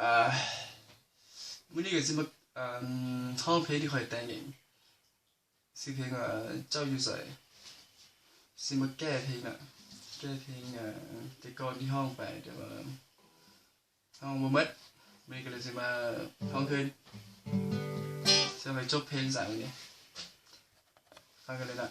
วันนี้ก็จะมาท่องเพลงที่คอยแต่งเองชื่อเพลงเจ้าอยู่ใส่สิมาแก้เพลงแก้เพลงแต่ก่อนที่ห้องไปแต่ว่าห้องบ่มัดวันนี้ก็เลยจะมาท่องคืนจะไปจบเพลงสายวันนี้ฟังกันเลยนะ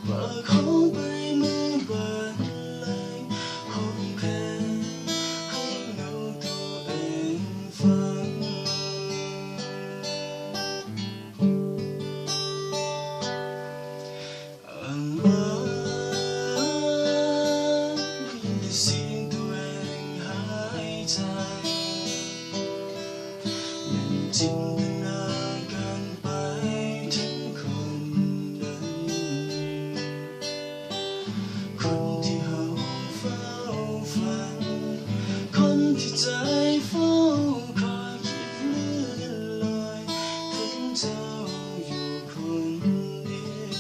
ว่าเขาไปมือเบิดเลยห้องแค่ให้เงาตัวเองฟังอ่านว่าได้ยินแต่เสียงตัวเองหายใจยังจินตนาการไปถึงคนคนที่ใจเฝ้าคอยคิดเลื่อนลอยถึงเจ้าอยู่คนเดียว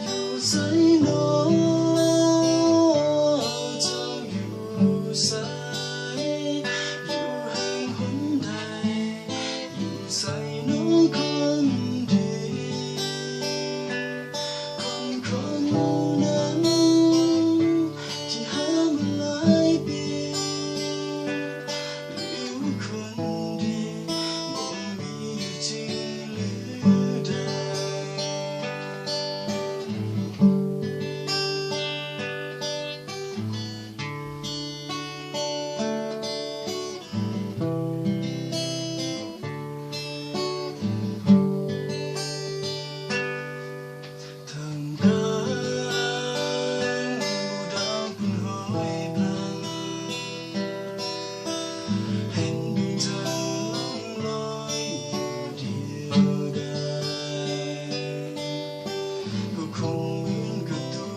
อยู่ใส่โน้เจ้าอยู่ใส่อยู่แห่งหนใดอยู่ใส่โน้คนดีคนนั้นที่หามาหลายปีอยู่คนเดียวบ่มีอยู่จริงหรือใดใจดวงเดือนกับตัว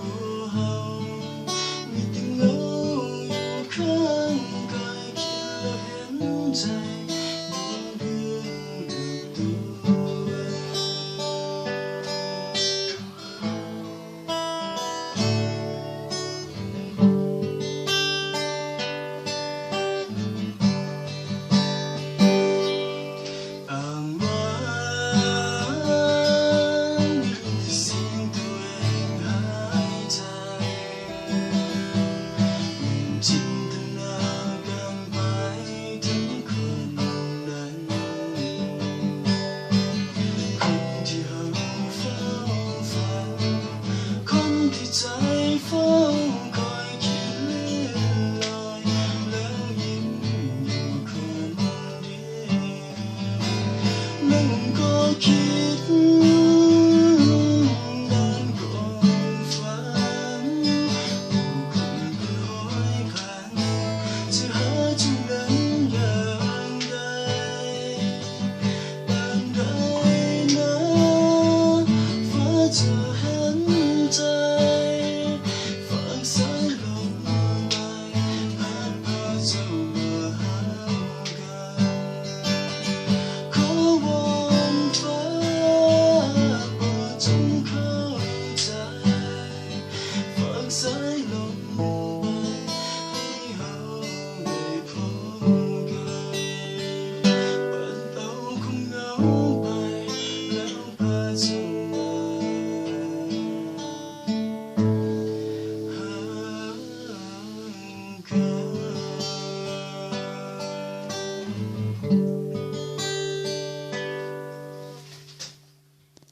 อ้างว้างได้ยินแต่เสียงตัวเองหายใจยังจินตนาการไปถึงคนนั้นคนที่เราเฝ้าฝันคนที่ใจเฝ้าคอยคิดเลื่อนลอยแล้วยิ้มอยู่คนเดียวนั่งก็คิดนานก็ฝันผู้คนเป็นร้อยพันจะหาจุดนั้นอย่างใดปานใดนะฟ้าจะเห็นใจฝากสายลมไปพัดพาเจ้ามาหากันขอวอนฟ้าโปรดจงเข้าใจฝากสายลม